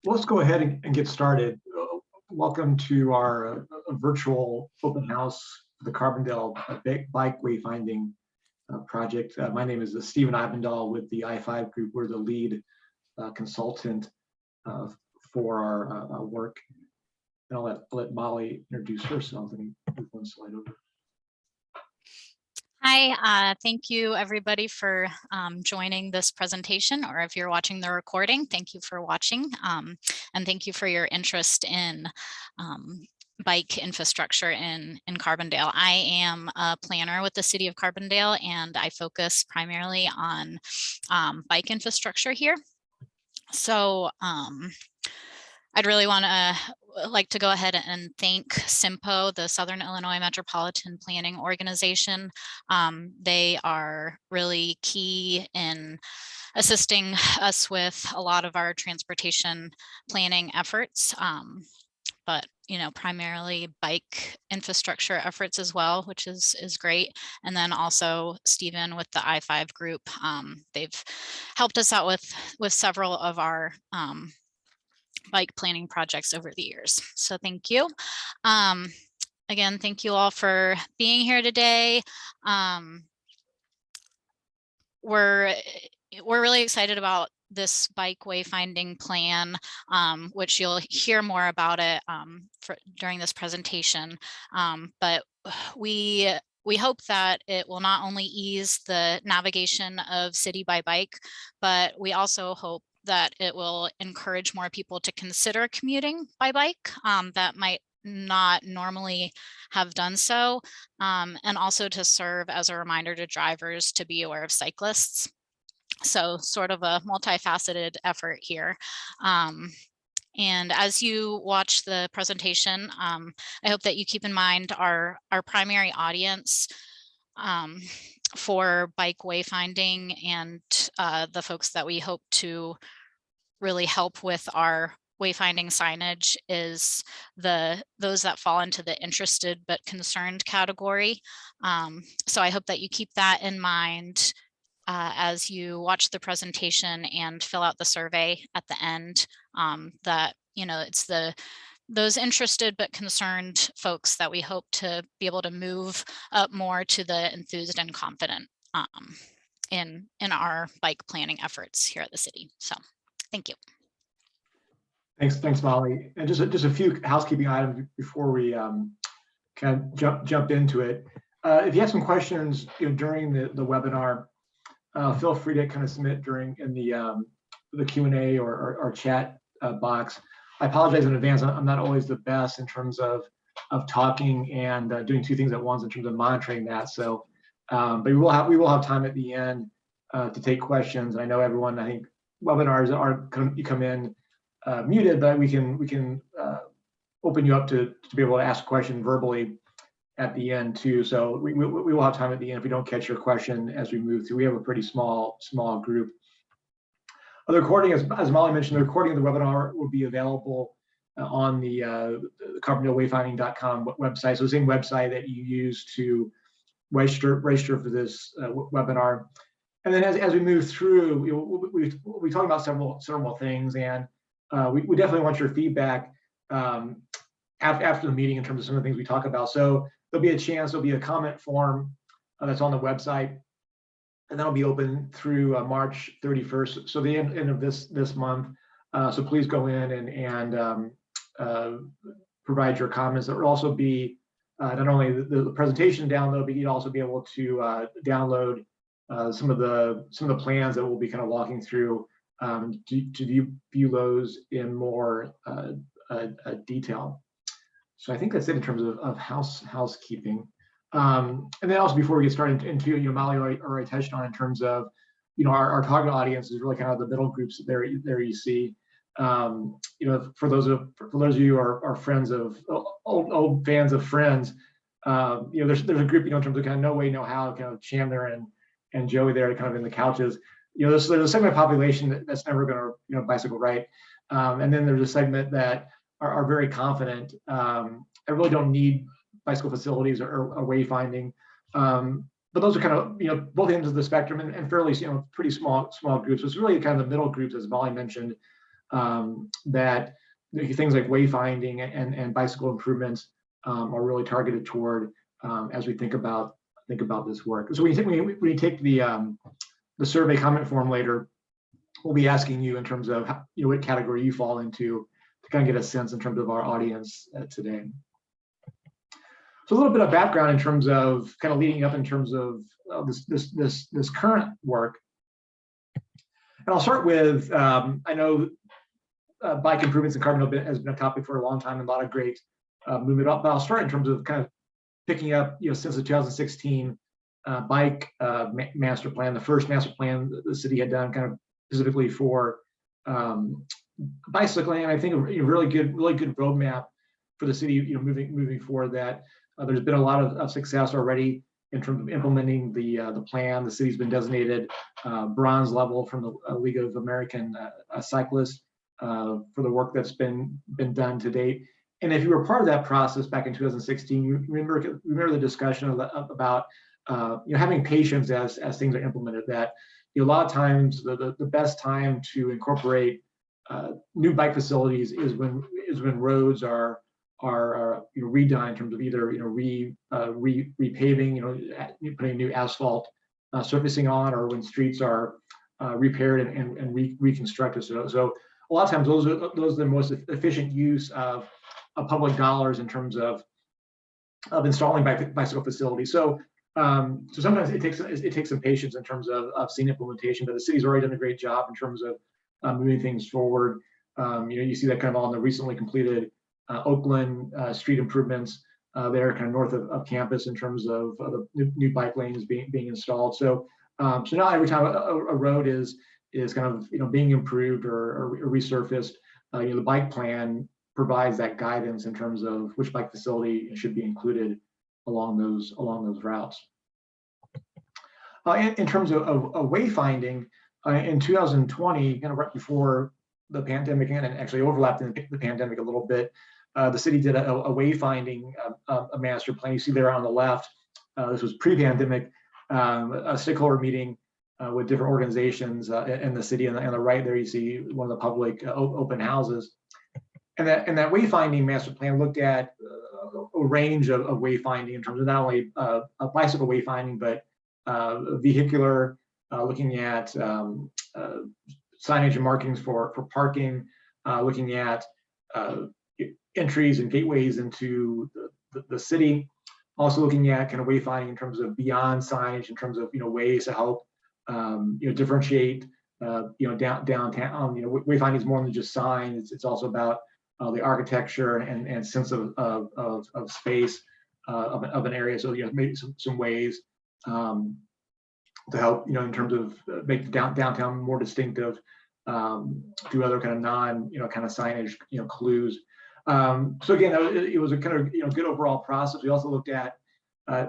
Let's go ahead and get started. Welcome to our virtual open house for the Carbondale bike wayfinding project. My name is Stephen Ivendall with the I5 group. We're the lead consultant for our work. And I'll let Molly introduce herself. Let me move one slide over. Hi, thank you everybody for joining this presentation, or if you're watching the recording, thank you for watching, and thank you for your interest in bike infrastructure in Carbondale. I am a planner with the city of Carbondale, and I focus primarily on bike infrastructure here. So I'd really like to go ahead and thank SIMPO, the Southern Illinois Metropolitan Planning Organization. They are really key in assisting us with a lot of our transportation planning efforts, but primarily bike infrastructure efforts as well, which is great. And then also Stephen with the I5 group. They've helped us out with several of our bike planning projects over the years. So thank you. Again, thank you all for being here today. We're really excited about this bike wayfinding plan, which you'll hear more about it during this presentation. But we hope that it will not only ease the navigation of city by bike, but we also hope that it will encourage more people to consider commuting by bike that might not normally have done so, and also to serve as a reminder to drivers to be aware of cyclists. So sort of a multifaceted effort here. And as you watch the presentation, I hope that you keep in mind our primary audience for bike wayfinding and the folks that we hope to really help with our wayfinding signage is those that fall into the interested but concerned category. So I hope that you keep that in mind as you watch the presentation and fill out the survey at the end, that it's those interested but concerned folks that we hope to be able to move up more to the enthused and confident in our bike planning efforts here at the city. So thank you. Thanks, Molly. And just a few housekeeping items before we kind of jump into it. If you have some questions during the webinar, feel free to kind of submit in the Q&A or chat box. I apologize in advance. I'm not always the best in terms of talking and doing two things at once in terms of monitoring that. So, but we will have time at the end to take questions. I know everyone. I think webinars you come in muted, but we can open you up to be able to ask a question verbally at the end too. So we will have time at the end if we don't catch your question as we move through. We have a pretty small group. The recording, as Molly mentioned, the recording of the webinar will be available on the CarbondaleWayfinding.com website. So the same website that you use to register for this webinar. And then as we move through, we'll be talking about several things, and we definitely want your feedback after the meeting in terms of some of the things we talk about. So there'll be a comment form that's on the website, and that'll be open through March 31st, so the end of this month. So please go in and provide your comments. There will also be not only the presentation download, but you'd also be able to download some of the plans that we'll be kind of walking through to view those in more detail. So I think that's it in terms of housekeeping. And then also before we get started into Molly already touched on in terms of our target audience is really kind of the middle groups there you see. For those of you who are friends of old fans of Friends, there's a group in terms of kind of No Way No How, kind of Chandler and Joey there kind of in the couches. There's a segment of population that's never going to bicycle right, and then there's a segment that are very confident. I really don't need bicycle facilities or wayfinding, but those are kind of both ends of the spectrum and fairly pretty small groups. So it's really kind of the middle groups, as Molly mentioned, that things like wayfinding and bicycle improvements are really targeted toward as we think about this work. So when you take the survey comment form later, we'll be asking you in terms of what category you fall into to kind of get a sense in terms of our audience today. So a little bit of background in terms of kind of leading up in terms of this current work. And I'll start with, I know bike improvements in Carbondale has been a topic for a long time and a lot of great movement up, but I'll start in terms of kind of picking up, since the 2016 bike master plan, the first master plan the city had done kind of specifically for bicycling. And I think a really good roadmap for the city, moving forward, that there's been a lot of success already in terms of implementing the plan. The city's been designated bronze level from the League of American Cyclists for the work that's been done to date. And if you were part of that process back in 2016, you remember the discussion about having patience as things are implemented. That a lot of times the best time to incorporate new bike facilities is when roads are redone in terms of either repaving, putting new asphalt surfacing on, or when streets are repaired and reconstructed. So a lot of times those are the most efficient use of public dollars in terms of installing bicycle facilities. So sometimes it takes some patience in terms of seeing implementation, but the city's already done a great job in terms of moving things forward. You see that kind of on the recently completed Oakland street improvements there, kind of north of campus, in terms of the new bike lanes being installed. So now every time a road is kind of being improved or resurfaced, the bike plan provides that guidance in terms of which bike facility should be included along those routes. In terms of wayfinding, in 2020, kind of right before the pandemic, and actually overlapped in the pandemic a little bit, the city did a wayfinding a master plan. You see there on the left, this was pre-pandemic, a stakeholder meeting with different organizations in the city. And on the right there, you see one of the public open houses. And that wayfinding master plan looked at a range of wayfinding in terms of not only bicycle wayfinding, but vehicular, looking at signage and markings for parking, looking at entries and gateways into the city, also looking at kind of wayfinding in terms of beyond signage, in terms of ways to help differentiate downtown. Wayfinding is more than just signs. It's also about the architecture and sense of space of an area. So maybe some ways to help in terms of make the downtown more distinctive through other kind of kind of signage clues. So again, it was a kind of good overall process. We also looked at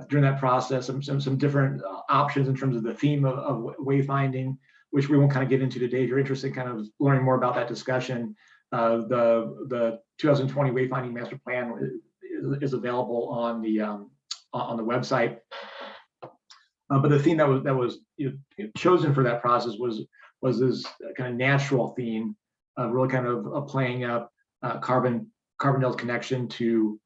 during that process some different options in terms of the theme of wayfinding, which we won't kind of get into today. If you're interested in kind of learning more about that discussion, the 2020 wayfinding master plan is available on the website. But the theme that was chosen for that process was this kind of natural theme, really kind of playing up Carbondale's connection to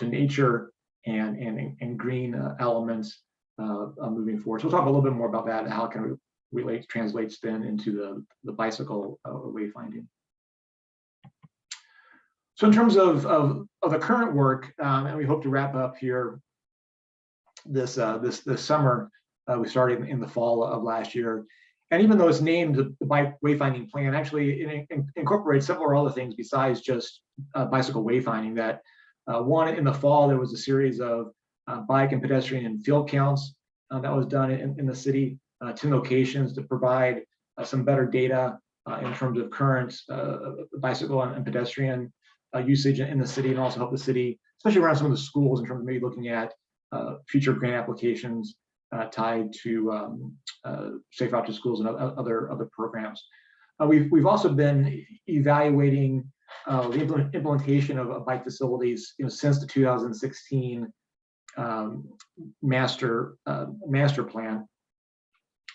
nature and green elements moving forward. So we'll talk a little bit more about that and how it kind of translates then into the bicycle wayfinding. So in terms of the current work, and we hope to wrap up here this summer, we started in the fall of last year. And even though it's named the Bike Wayfinding Plan, actually it incorporates several other things besides just bicycle wayfinding. That one, in the fall, there was a series of bike and pedestrian field counts that was done in the city, 10 locations, to provide some better data in terms of current bicycle and pedestrian usage in the city, and also help the city, especially around some of the schools, in terms of maybe looking at future grant applications tied to Safe Route to Schools and other programs. We've also been evaluating the implementation of bike facilities since the 2016 master plan.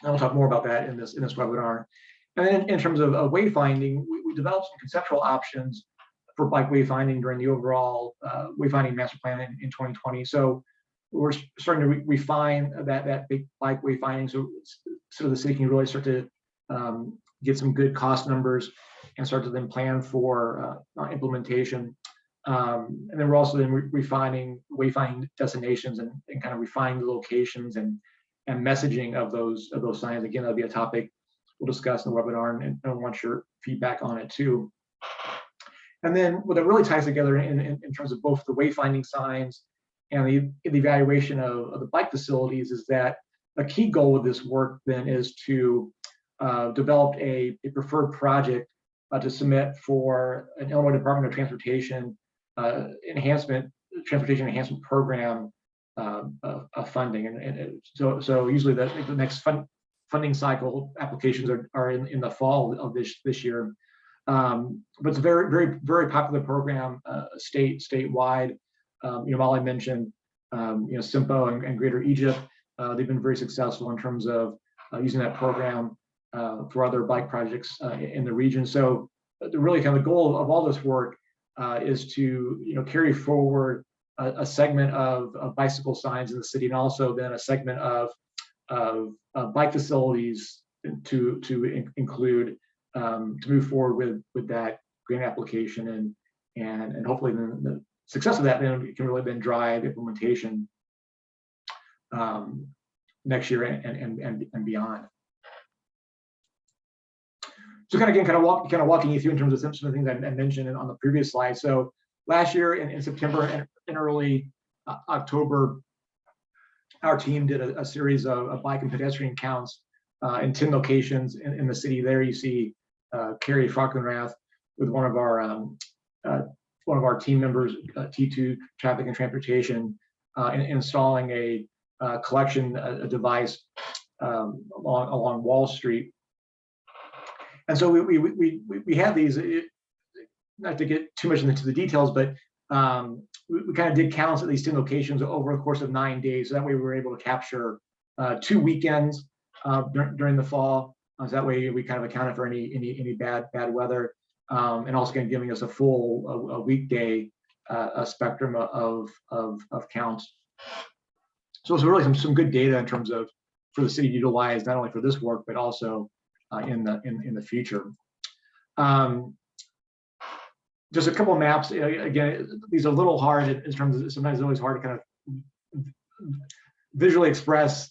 And we'll talk more about that in this webinar. And then in terms of wayfinding, we developed some conceptual options for bike wayfinding during the overall wayfinding master plan in 2020. So we're starting to refine that big bike wayfinding, so the city can really start to get some good cost numbers and start to then plan for implementation. And then we're also then refining wayfinding destinations and kind of refining the locations and messaging of those signs. Again, that'll be a topic we'll discuss in the webinar, and I want your feedback on it too. And then what it really ties together in terms of both the wayfinding signs and the evaluation of the bike facilities is that a key goal with this work then is to develop a preferred project to submit for an Illinois Department of Transportation transportation enhancement program funding. And so usually the next funding cycle applications are in the fall of this year. But it's a very popular program statewide. Molly mentioned SIMPO and Greater Egypt. They've been very successful in terms of using that program for other bike projects in the region. So really kind of the goal of all this work is to carry forward a segment of bicycle signs in the city, and also then a segment of bike facilities to include to move forward with that grant application, and hopefully then the success of that then can really then drive implementation next year and beyond. So kind of walking you through in terms of some of the things I mentioned on the previous slide. So last year in September and early October, our team did a series of bike and pedestrian counts in 10 locations in the city. There you see Carrie Falkenrath with one of our team members, T2 Traffic and Transportation, installing a collection device along Wall Street. And so we had these, not to get too much into the details, but we kind of did counts at these 10 locations over the course of 9 days. So that way we were able to capture 2 weekends during the fall. So that way we kind of accounted for any bad weather, and also kind of giving us a full weekday spectrum of counts. So it's really some good data in terms of for the city to utilize, not only for this work but also in the future. Just a couple of maps. Again, these are a little hard in terms of, sometimes it's always hard to kind of visually express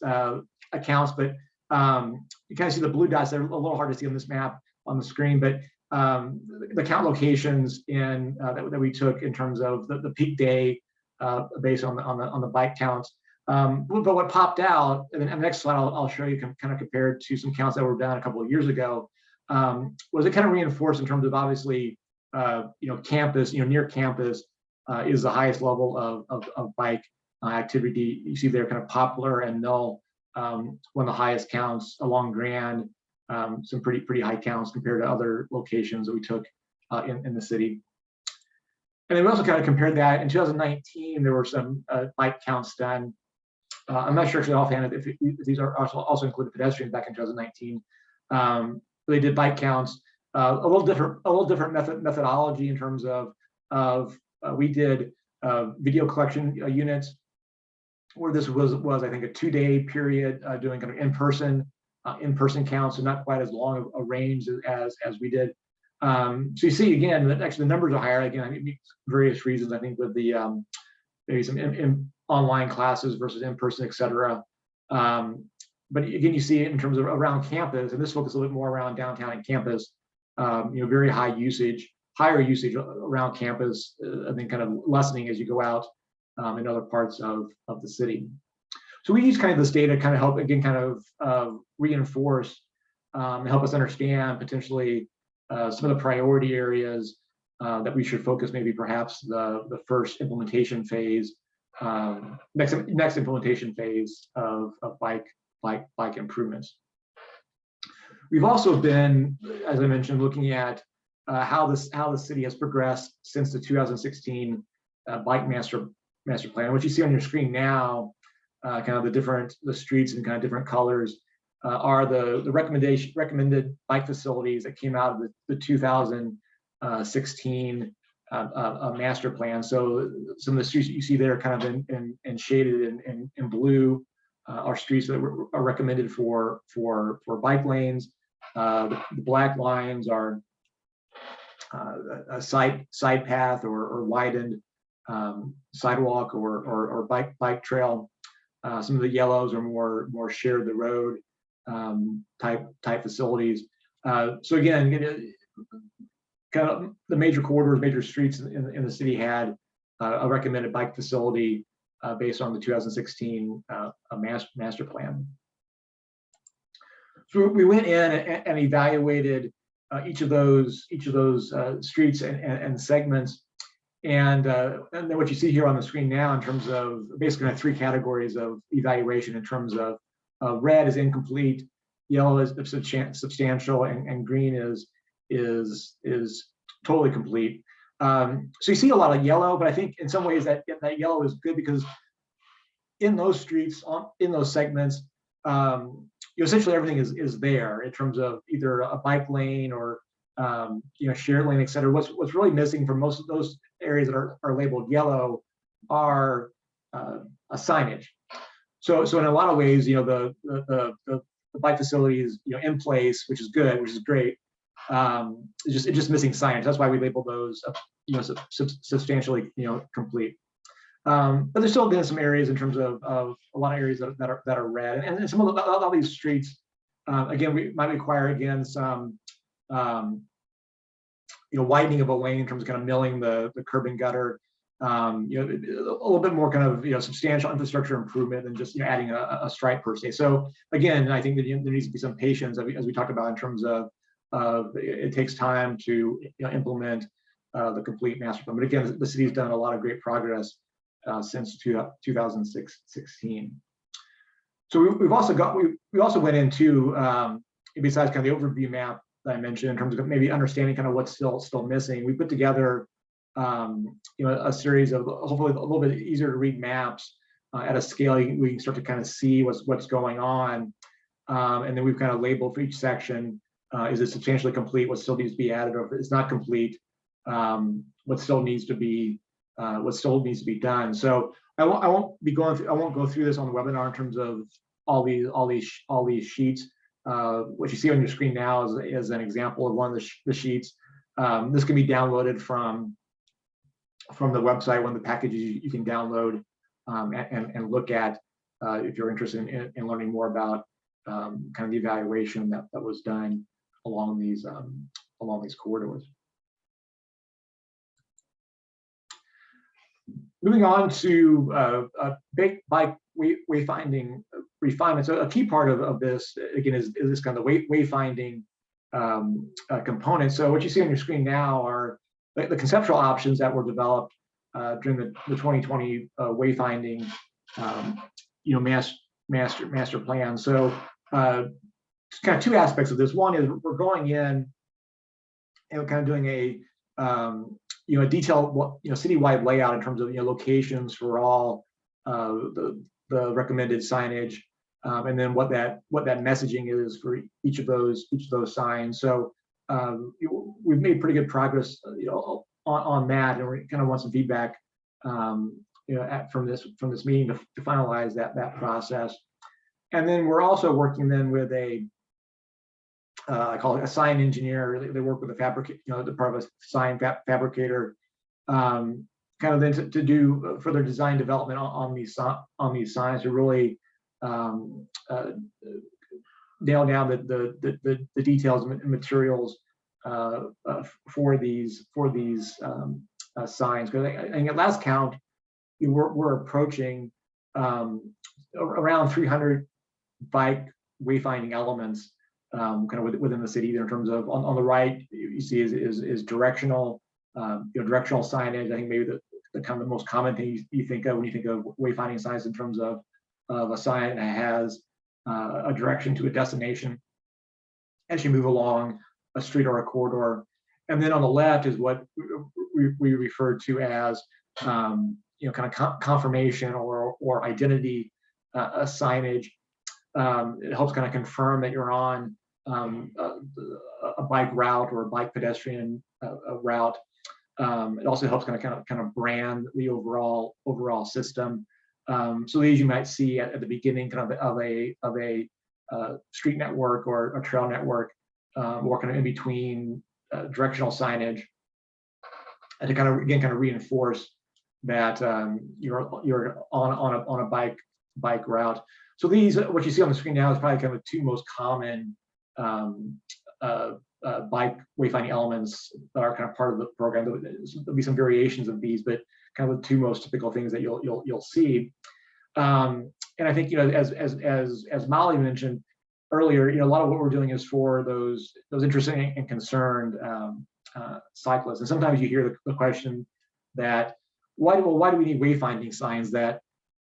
accounts, but you kind of see the blue dots. They're a little hard to see on this map on the screen, but the count locations that we took in terms of the peak day based on the bike counts. But what popped out, and then the next slide I'll show you kind of compared to some counts that were done a couple of years ago, was it kind of reinforced in terms of obviously campus, near campus is the highest level of bike activity. You see there kind of Poplar and Null, one of the highest counts along Grand, some pretty high counts compared to other locations that we took in the city. And then we also kind of compared that in 2019. There were some bike counts done. I'm not sure actually offhand if these are also included pedestrians back in 2019. They did bike counts, a little different methodology in terms of we did video collection units, where this was I think a 2-day period doing kind of in-person counts, so not quite as long a range as we did. So you see again that actually the numbers are higher. Again, I mean, various reasons, I think, with the maybe some online classes versus in-person, et cetera. But again, you see it in terms of around campus, and this focuses a little bit more around downtown and campus. Very high usage, higher usage around campus. I think kind of lessening as you go out in other parts of the city. So we use kind of this data to kind of help, again, kind of reinforce and help us understand potentially some of the priority areas that we should focus, maybe perhaps the first implementation phase, next implementation phase of bike improvements. We've also been, as I mentioned, looking at how the city has progressed since the 2016 bike master plan. What you see on your screen now, kind of the streets in kind of different colors. are the recommended bike facilities that came out of the 2016 master plan. So some of the streets that you see there kind of in shaded in blue are streets that are recommended for bike lanes. The black lines are a side path or widened sidewalk or bike trail. Some of the yellows are more share the road type facilities. So again, kind of the major corridors, major streets in the city had a recommended bike facility based on the 2016 master plan. So we went in and evaluated each of those streets and segments, and then what you see here on the screen now in terms of basically kind of three categories of evaluation in terms of red is incomplete, yellow is substantial, and green is totally complete. So you see a lot of yellow, but I think in some ways that yellow is good because in those streets, in those segments, essentially everything is there in terms of either a bike lane or shared lane, et cetera. What's really missing from most of those areas that are labeled yellow are a signage. So in a lot of ways, the bike facility is in place, which is good, which is great. It's just missing signage. That's why we label those substantially complete. But there's still been some areas in terms of a lot of areas that are red, and some of all these streets again we might require some widening of a lane in terms of kind of milling the curb and gutter, a little bit more kind of substantial infrastructure improvement than just adding a stripe per se. So again, I think that there needs to be some patience as we talked about in terms of it takes time to implement the complete master plan. But again, the city's done a lot of great progress since 2016. So we also went into besides kind of the overview map that I mentioned in terms of maybe understanding kind of what's still missing. We put together a series of hopefully a little bit easier to read maps at a scale we can start to kind of see what's going on, and then we've kind of labeled for each section. Is it substantially complete? What still needs to be added, or if it's not complete, what still needs to be done? So I won't go through this on the webinar in terms of all these sheets. What you see on your screen now is an example of one of the sheets. This can be downloaded from the website, one of the packages you can download and look at if you're interested in learning more about kind of the evaluation that was done along these corridors. Moving on to bike wayfinding refinement. So a key part of this again is this kind of wayfinding component. So what you see on your screen now are the conceptual options that were developed during the 2020 wayfinding master plan. So kind of two aspects of this. One is we're going in and we're kind of doing a detailed citywide layout in terms of locations for all the recommended signage, and then what that messaging is for each of those signs. So we've made pretty good progress on that, and we kind of want some feedback from this meeting to finalize that process. And then we're also working then with I call it a sign engineer. They work with a the part of a sign fabricator, kind of then to do further design development on these signs to really nail down the details and materials for these signs. Because I think at last count we're approaching around 300 bike wayfinding elements kind of within the city, either in terms of on the right you see is directional directional signage. I think maybe the kind of the most common thing you think of when you think of wayfinding signs in terms of a sign that has a direction to a destination as you move along a street or a corridor. And then on the left is what we refer to as kind of confirmation or identity signage. It helps kind of confirm that you're on a bike route or a bike pedestrian route. It also helps kind of brand the overall system. So these you might see at the beginning kind of a street network or a trail network, or kind of in between directional signage, and to kind of reinforce that you're on a bike route. So these, what you see on the screen now, is probably kind of the two most common bike wayfinding elements that are kind of part of the program. There'll be some variations of these, but kind of the two most typical things that you'll see. And I think, as Molly mentioned earlier, a lot of what we're doing is for those interested and concerned cyclists. And sometimes you hear the question that why do we need wayfinding signs that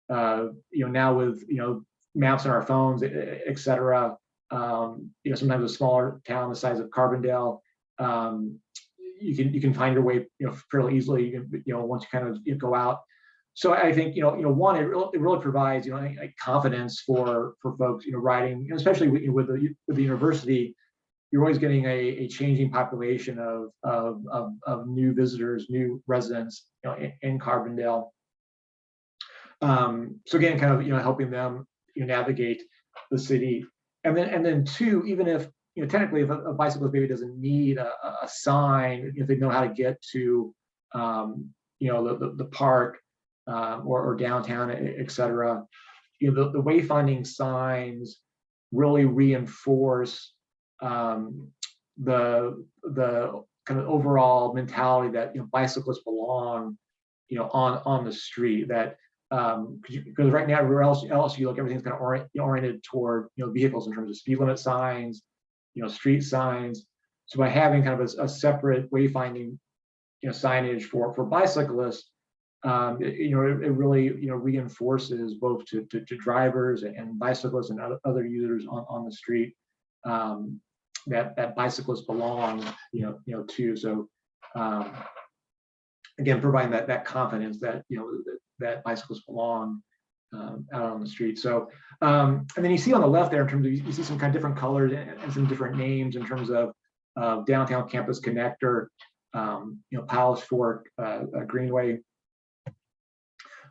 now with maps on our phones, et cetera. Sometimes a smaller town the size of Carbondale, you can find your way fairly easily. Once you kind of go out. So I think one, it really provides confidence for folks riding, especially with the university. You're always getting a changing population of new visitors, new residents in Carbondale. So again, kind of helping them navigate the city. And then two, even if technically if a bicyclist maybe doesn't need a sign, if they know how to get to the park or downtown, et cetera, the wayfinding signs really reinforce the kind of overall mentality that bicyclists belong on the street. That because right now everywhere else you look, everything's kind of oriented toward vehicles in terms of speed limit signs, street signs. So by having kind of a separate wayfinding signage for bicyclists, it really reinforces both to drivers and bicyclists and other users on the street that bicyclists belong to. So again, providing that confidence that that bicyclists belong out on the street. So and then you see on the left there, in terms of, you see some kind of different colors and some different names in terms of Downtown Campus Connector, Palace Fork Greenway.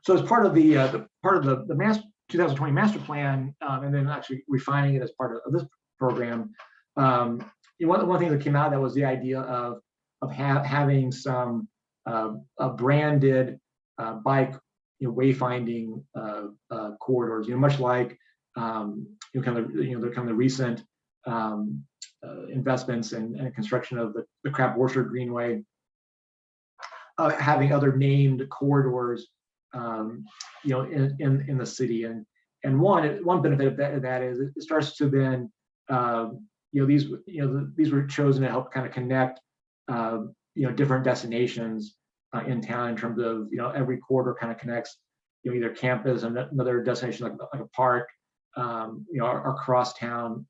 So as part of the 2020 master plan, and then actually refining it as part of this program, one of the things that came out of that was the idea of having some branded bike wayfinding corridors, much like kind of the recent investments and construction of the Crab Orchard Greenway, having other named corridors in the city. And one benefit of that is it starts to then these were chosen to help kind of connect different destinations in town, in terms of every corridor kind of connects either campus and another destination like a park, our crosstown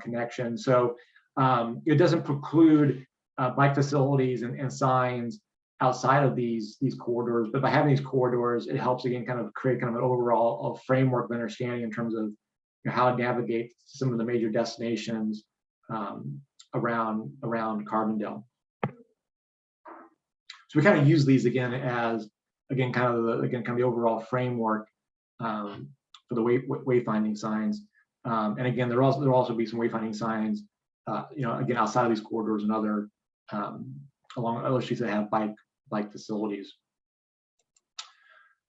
connection. So it doesn't preclude bike facilities and signs outside of these corridors, but by having these corridors, it helps again kind of create kind of an overall framework of understanding in terms of how to navigate some of the major destinations around Carbondale. So we kind of use these again as kind of the overall framework for the wayfinding signs. And again, there'll also be some wayfinding signs, again outside of these corridors and other along other streets that have bike facilities.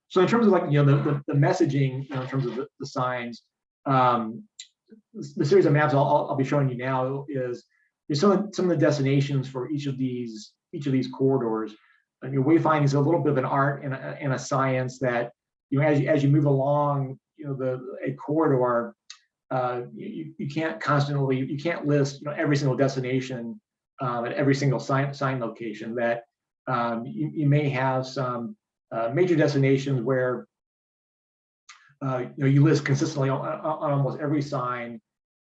So in terms of the messaging, in terms of the signs, the series of maps I'll be showing you now is some of the destinations for each of these corridors. Wayfinding is a little bit of an art and a science that as you move along a corridor, you can't list every single destination at every single sign location. That you may have some major destinations where you list consistently on almost every sign,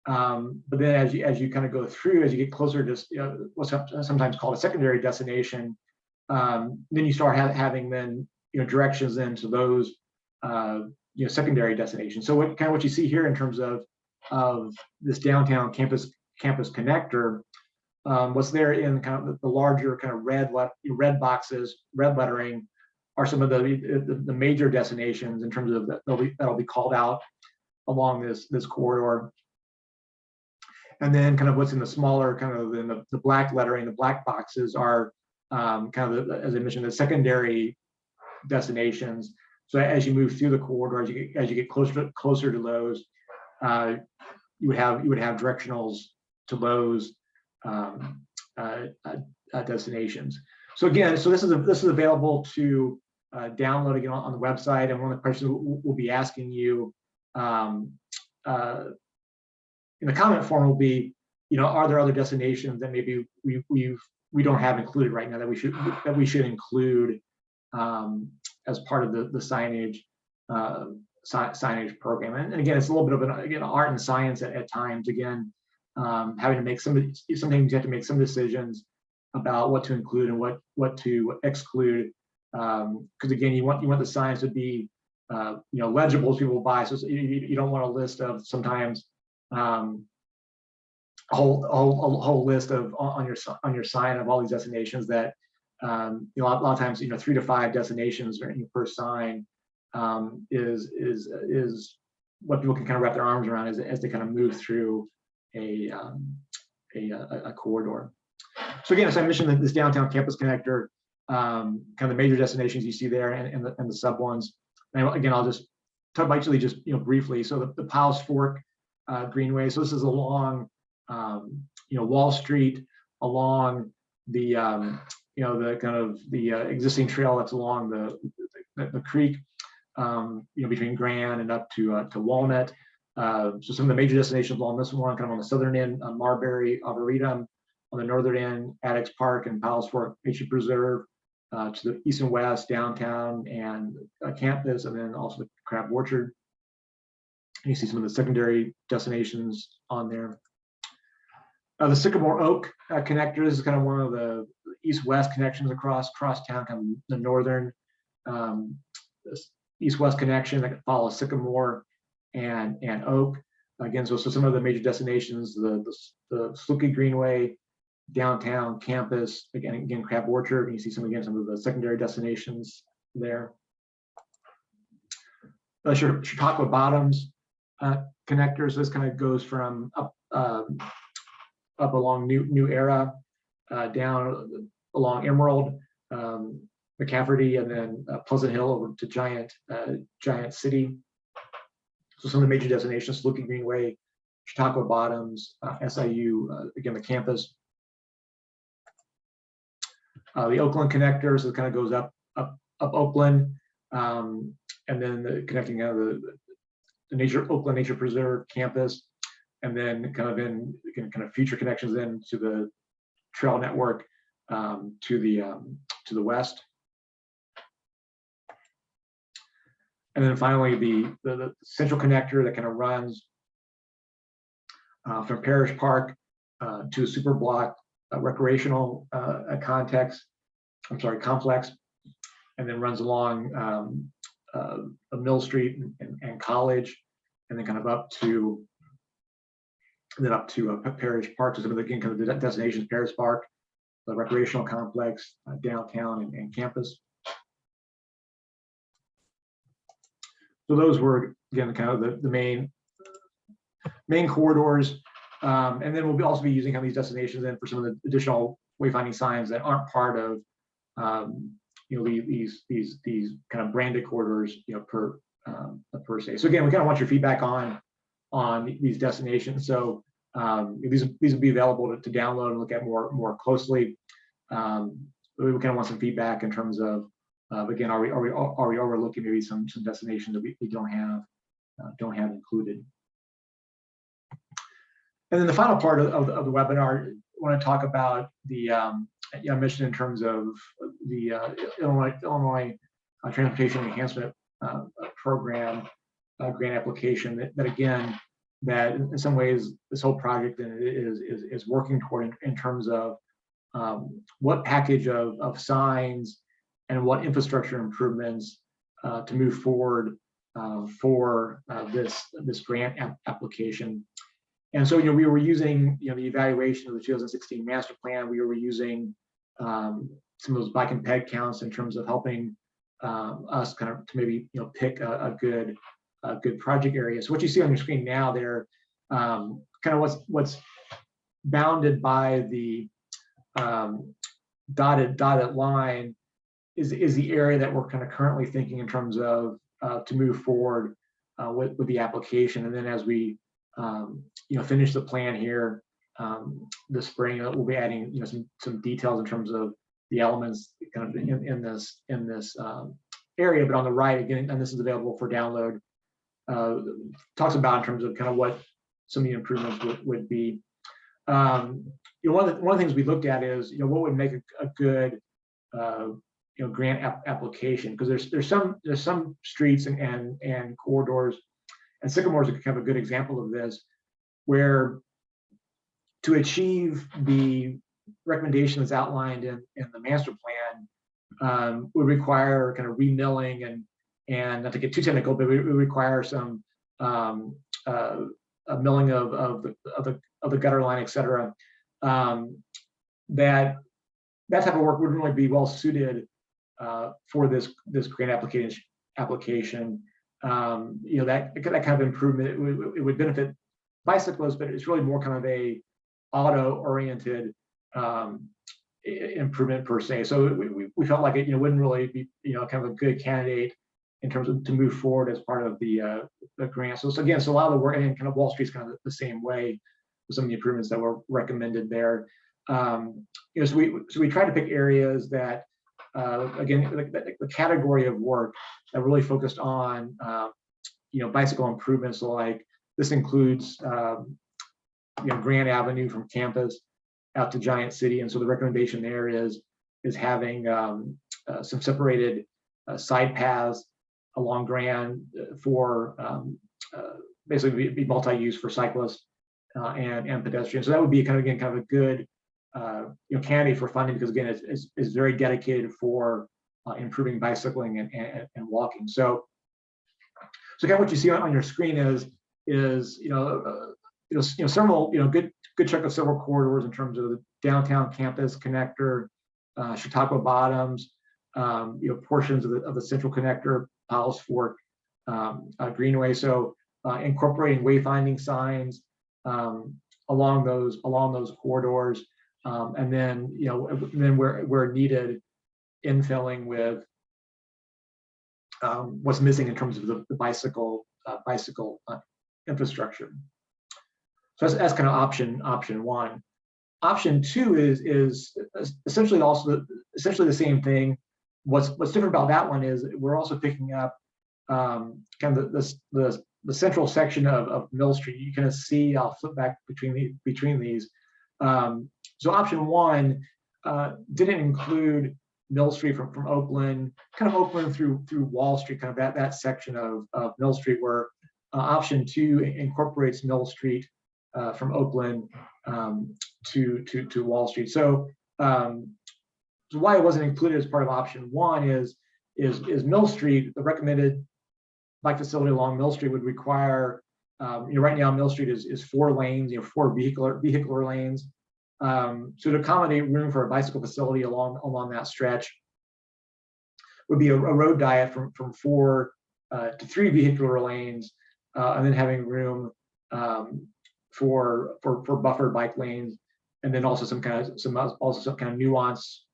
but then as you kind of go through, as you get closer to what's sometimes called a secondary destination, then you start having then directions into those secondary destinations. So what you see here in terms of of this downtown campus connector, what's there in kind of the larger kind of red boxes, red lettering, are some of the major destinations in terms of that'll be called out along this corridor. And then kind of what's in the smaller kind of in the black lettering, the black boxes are kind of, as I mentioned, the secondary destinations. So as you move through the corridor, as you get closer to those, you would have directionals to those destinations. So again, so this is available to download again on the website. And one of the questions we'll be asking you in the comment form will be, are there other destinations that maybe we don't have included right now that we should include as part of the signage program? And again, it's a little bit of an art and science at times. Again, having to make sometimes you have to make some decisions about what to include and what to exclude, because again, you want the signs to be legible as people buy. So you don't want a list of sometimes a whole list of on your sign of all these destinations that a lot of times 3 to 5 destinations per sign is what people can kind of wrap their arms around as they kind of move through a corridor. So again, as I mentioned, this downtown campus connector, kind of the major destinations you see there and the sub ones. And again, I'll just talk about just briefly. So the Powell's Fork Greenway. So this is along Wall Street, along the the kind of the existing trail that's along the creek, between Grand and up to Walnut. So some of the major destinations along this one, kind of on the southern end, Marbury, Arboretum; on the northern end, Addicts Park and Powell's Fork Nature Preserve; to the east and west, downtown and campus, and then also the Crab Orchard. You see some of the secondary destinations on there. The Sycamore Oak connector is kind of one of the east-west connections across town, kind of the northern east-west connection that follows Sycamore and Oak. Again, so some of the major destinations: the Sluky Greenway, downtown, campus, again Crab Orchard, and you see some of the secondary destinations there. Chautauqua Bottoms connectors. This kind of goes from up along New Era, down along Emerald, McCafferty, and then Pleasant Hill over to Giant City. So some of the major destinations: Sluky Greenway, Chautauqua Bottoms, SIU, again the campus. The Oakland connectors, it kind of goes up Oakland, and then connecting the Oakland Nature Preserve campus, and then kind of future connections then to the trail network to the west. And then finally the central connector that kind of runs from Parish Park to a super block recreational complex, and then runs along Mill Street and College, and then kind of up to Parish Park. So some of the kind of the destinations: Parish Park, the recreational complex, downtown, and campus. So those were again kind of the main corridors. And then we'll also be using kind of these destinations then for some of the additional wayfinding signs that aren't part of these kind of branded corridors per se. So again, we kind of want your feedback on these destinations. So these will be available to download and look at more closely. We kind of want some feedback in terms of again, are we overlooking maybe some destinations that we don't have included. And then the final part of the webinar, I want to talk about the I mentioned in terms of the Illinois Transportation Enhancement Program grant application. That again, that in some ways this whole project is working toward in terms of what package of signs and what infrastructure improvements to move forward for this grant application. And so, we were using, the evaluation of the 2016 master plan. We were using some of those bike and ped counts in terms of helping us kind of to maybe, pick a good project area. So what you see on your screen now there, kind of what's bounded by the dotted line is the area that we're kind of currently thinking in terms of to move forward with the application. And then as we finish the plan here this spring, we'll be adding some details in terms of the elements kind of in this area. But on the right again, and this is available for download, talks about in terms of kind of what some of the improvements would be. One of the things we looked at is what would make a good grant application, because there's some streets and corridors, and Sycamore is kind of a good example of this, where to achieve the recommendation that's outlined in the master plan would require kind of remilling and not to get too technical, but it would require some a milling of the gutter line, et cetera. That type of work wouldn't really be well suited for this grant application. That kind of improvement, it would benefit bicyclists, but it's really more kind of a auto-oriented improvement per se. So we felt like it wouldn't really be kind of a good candidate in terms of to move forward as part of the grant. So again, so a lot of the work, and kind of Wall Street's kind of the same way with some of the improvements that were recommended there. So we tried to pick areas that again, the category of work that really focused on bicycle improvements. So like this includes Grand Avenue from campus out to Giant City, and so the recommendation there is having some separated side paths along Grand for basically be multi-use for cyclists and pedestrians. So that would be kind of a good candidate for funding, because again, it's very dedicated for improving bicycling and walking. So kind of what you see on your screen is several good chunk of several corridors in terms of the downtown campus connector, Chautauqua Bottoms, portions of the central connector, Powell's Fork Greenway. So incorporating wayfinding signs along those corridors, and then then where needed, infilling with what's missing in terms of the bicycle infrastructure. So that's kind of option one. Option two is essentially the same thing. What's different about that one is we're also picking up kind of the central section of Mill Street. You kind of see, I'll flip back between these. So option one didn't include Mill Street from Oakland, kind of Oakland through Wall Street, kind of that section of Mill Street, where option two incorporates Mill Street from Oakland to Wall Street. So why it wasn't included as part of option one is Mill Street, the recommended bike facility along Mill Street would require, right now Mill Street is 4 lanes, 4 vehicular lanes. So to accommodate room for a bicycle facility along that stretch would be a road diet from 4 to 3 vehicular lanes, and then having room for buffered bike lanes, and then also some kind of nuance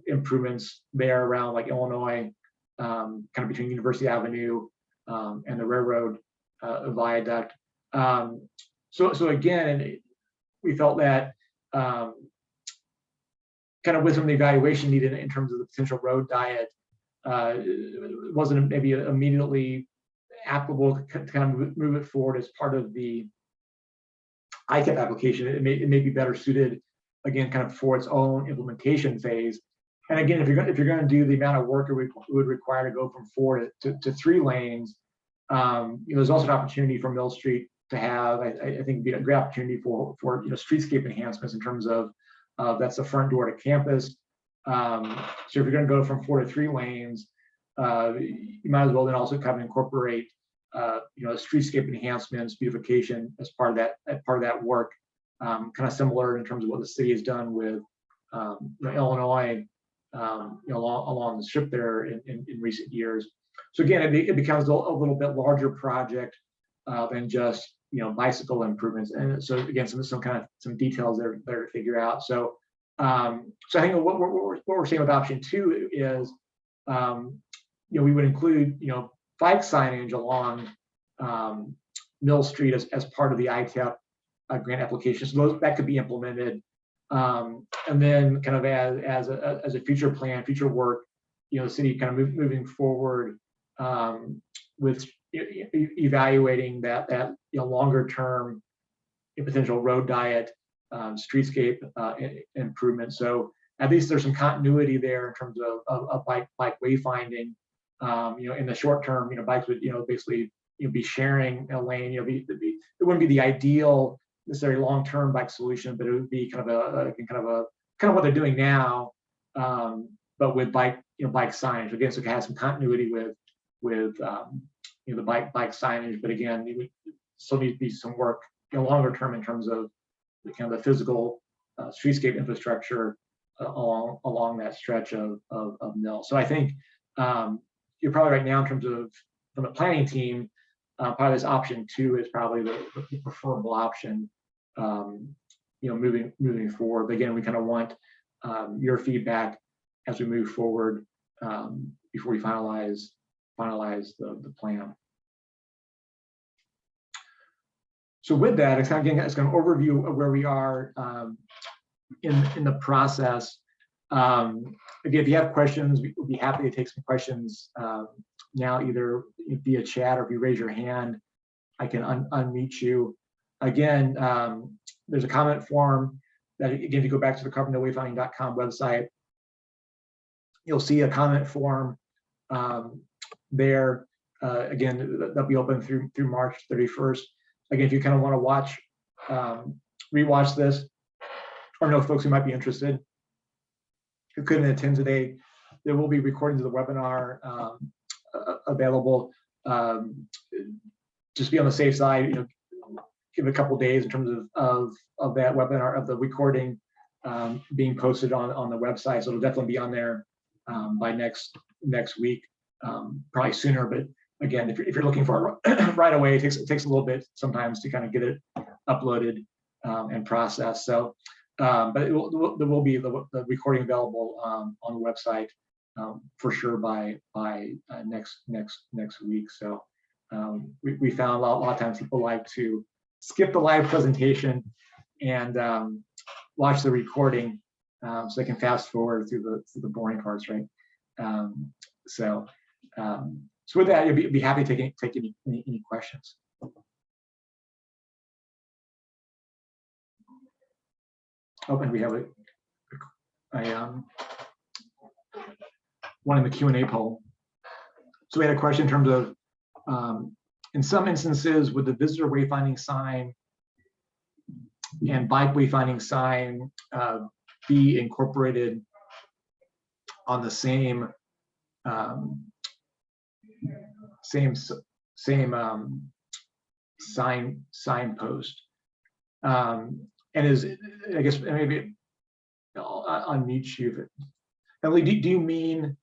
improvements there around like Illinois, kind of between University Avenue and the railroad viaduct. So again, we felt that kind of with some of the evaluation needed in terms of the potential road diet, it wasn't maybe immediately applicable to kind of move it forward as part of the ICAP application. It may be better suited, again, kind of for its own implementation phase. And again, if you're going to do the amount of work it would require to go from 4 to 3 lanes, there's also an opportunity for Mill Street to have, I think, be a great opportunity for streetscape enhancements in terms of that's the front door to campus. So if you're going to go from 4 to 3 lanes, you might as well then also kind of incorporate streetscape enhancements, beautification as part of that work. Kind of similar in terms of what the city has done with Illinois, along the strip there in recent years. So again, it becomes a little bit larger project than just bicycle improvements. And so again, some details there to figure out. So I think what we're seeing with option 2 is we would include bike signage along Mill Street as part of the ITAP grant application. So that could be implemented. And then kind of as a future plan, future work, the city kind of moving forward with evaluating that longer term potential road diet, streetscape improvement. So at least there's some continuity there in terms of bike wayfinding. In the short term, bikes would basically be sharing a lane. It wouldn't be the ideal necessarily long-term bike solution, but it would be kind of what they're doing now, but with bike signage. Again, so it has some continuity with the bike signage, but again, it would still need to be some work longer term in terms of the physical streetscape infrastructure along that stretch of Mill. So I think you're probably right now in terms of from the planning team, probably this option 2 is probably the preferable option, moving forward. But again, we kind of want your feedback as we move forward before we finalize the plan. So with that, it's kind of an overview of where we are in the process. Again, if you have questions, we'll be happy to take some questions now, either via chat or if you raise your hand, I can unmute you. Again, there's a comment form that, again, if you go back to the carbondalewayfinding.com website, you'll see a comment form there. Again, that'll be open through March 31st. Again, if you kind of want to rewatch this, or know folks who might be interested who couldn't attend today, there will be recordings of the webinar available. Just be on the safe side, give it a couple days in terms of that webinar, of the recording being posted on the website. So it'll definitely be on there by next week, probably sooner. But again, if you're looking for it right away, it takes a little bit sometimes to kind of get it uploaded and processed. So, but there will be the recording available on the website for sure by next week. So we found a lot of times people like to skip the live presentation and watch the recording so they can fast forward through the boring parts, right? So with that, you'll be happy to take any questions. Oh, and we have one in the Q&A poll. So we had a question in terms of, in some instances, would the visitor wayfinding sign and bike wayfinding sign be incorporated on the same signpost? And I guess maybe I'll unmute you. Emily, do you mean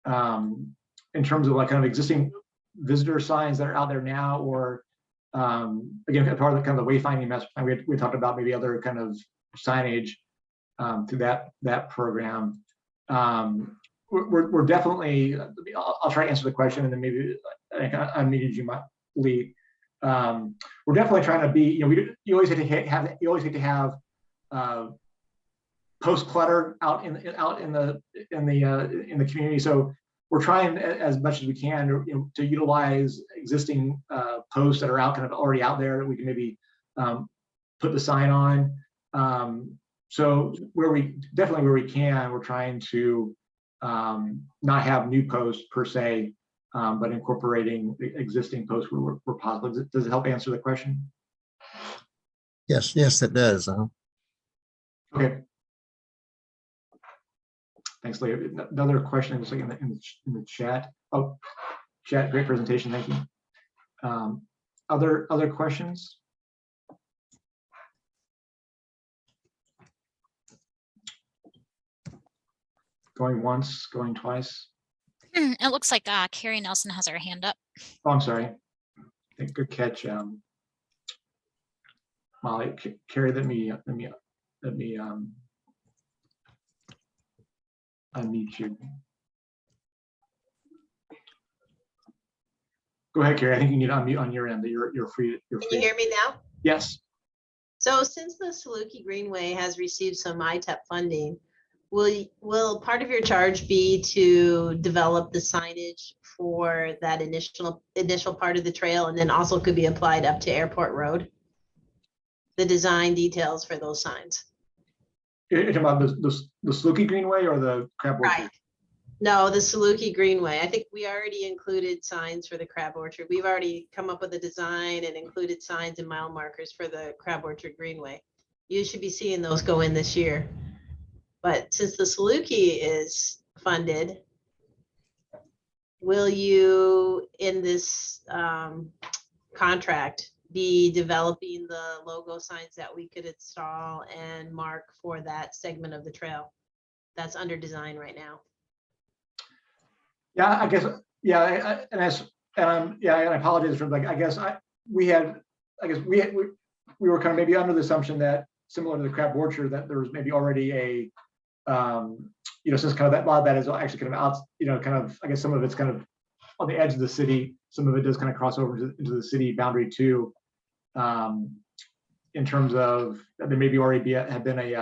in terms of like kind of existing visitor signs that are out there now, or again, part of the kind of the wayfinding master plan, we talked about maybe other kind of signage through that program. We're definitely, I'll try to answer the question and then maybe I unmuted you might lead. We're definitely trying to be, you always have to have post clutter out in the community. So we're trying as much as we can to utilize existing posts that are kind of already out there that we can maybe put the sign on. So where we can, we're trying to not have new posts per se, but incorporating existing posts where possible. Does it help answer the question? Yes, it does. Okay. Thanks, Leah. Another question was like in the chat. Oh, chat, great presentation. Thank you. Other questions? Going once, going twice. It looks like Carrie Nelson has her hand up. Oh, I'm sorry. Good catch, Molly. Carrie, let me unmute you. Go ahead, Carrie. I think you need to unmute on your end. That you're free. You're free. Can you hear me now? Yes. So since the Saluki Greenway has received some ITEP funding, will part of your charge be to develop the signage for that initial part of the trail, and then also could be applied up to Airport Road? The design details for those signs. You're talking about the Saluki Greenway or the Crab Orchard? Right. No, the Saluki Greenway. I think we already included signs for the Crab Orchard. We've already come up with a design and included signs and mile markers for the Crab Orchard Greenway. You should be seeing those go in this year. But since the Saluki is funded, will you, in this contract, be developing the logo signs that we could install and mark for that segment of the trail that's under design right now? Yeah, I guess. Yeah, and I apologize for like. I guess we were kind of maybe under the assumption that similar to the Crab Orchard that there was maybe already a since kind of that, a lot of that is actually kind of out, kind of, I guess some of it's kind of on the edge of the city. Some of it does kind of cross over into the city boundary too. In terms of there maybe already have been a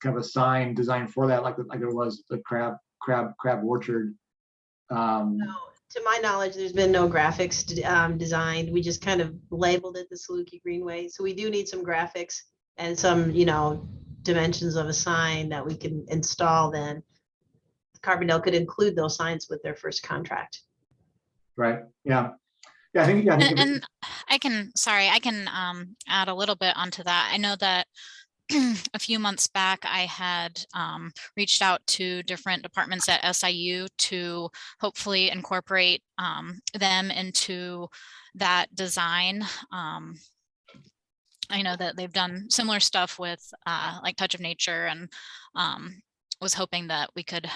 kind of a sign designed for that, like it was the Crab Orchard. No, to my knowledge, there's been no graphics designed. We just kind of labeled it the Saluki Greenway. So we do need some graphics and some, dimensions of a sign that we can install. Then Carbondale could include those signs with their first contract. Right. Yeah. Yeah. I think. And I can add a little bit onto that. I know that a few months back, I had reached out to different departments at SIU to hopefully incorporate them into that design. I know that they've done similar stuff with like Touch of Nature, and was hoping that we could,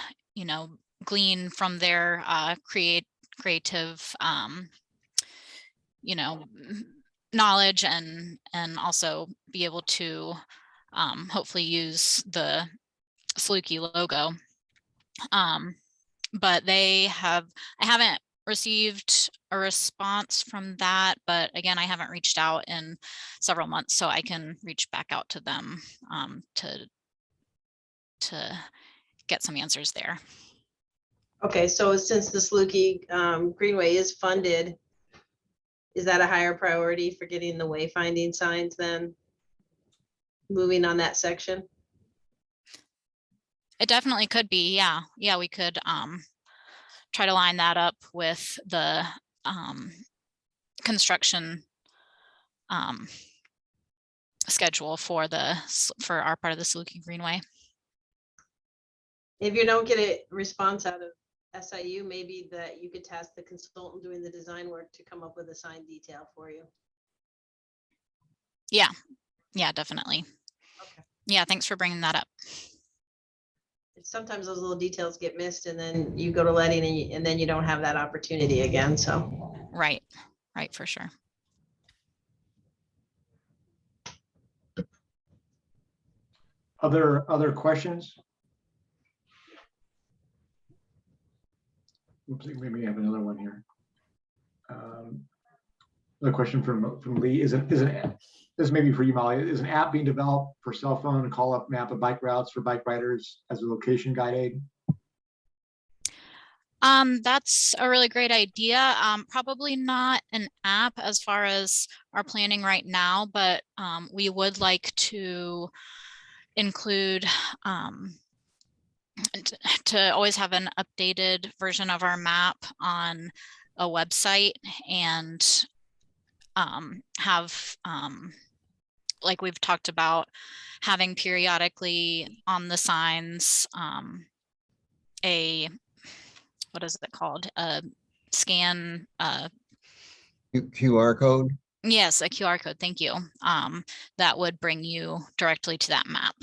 glean from their creative, knowledge and also be able to hopefully use the Saluki logo. But I haven't received a response from that, but again, I haven't reached out in several months, so I can reach back out to them to get some answers there. Okay, so since the Saluki Greenway is funded, is that a higher priority for getting the wayfinding signs then? Moving on that section? It definitely could be, yeah. Yeah, we could try to line that up with the construction schedule for our part of the Saluki Greenway. If you don't get a response out of SIU, maybe that you could task the consultant doing the design work to come up with a sign detail for you. Yeah, definitely. Okay. Yeah, thanks for bringing that up. Sometimes those little details get missed, and then you go to letting and then you don't have that opportunity again. So right, for sure. Other questions? Oops, maybe we have another one here. Another question from Lee. This may be for you, Molly. Is an app being developed for cell phone and call up map of bike routes for bike riders as a location guide aid? That's a really great idea. Probably not an app as far as our planning right now, but we would like to include to always have an updated version of our map on a website, and have like we've talked about, having periodically on the signs what is it called? A scan, QR code. yes, a QR code, thank you. That would bring you directly to that map.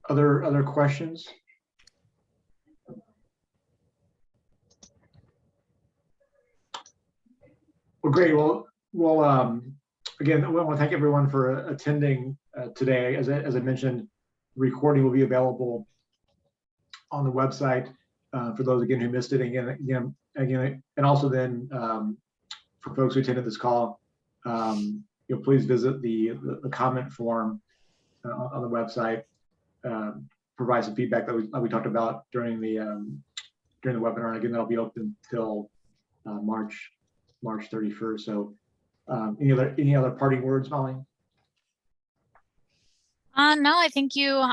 Other questions? Well, great. Well, again, I want to thank everyone for attending today. As I mentioned, recording will be available on the website for those again who missed it. Again, and also then for folks who attended this call, please visit the comment form on the website. Provide some feedback that we talked about during the webinar. Again, that'll be open till March 31st. So any other parting words, Molly? No, I think you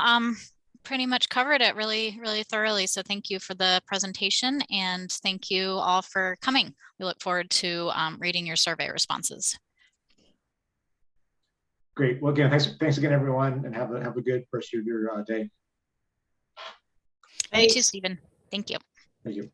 pretty much covered it really thoroughly. So thank you for the presentation, and thank you all for coming. We look forward to reading your survey responses. Great. Well, again, thanks again, everyone, and have a good rest of your day. You too, Stephen. Thank you. Thank you.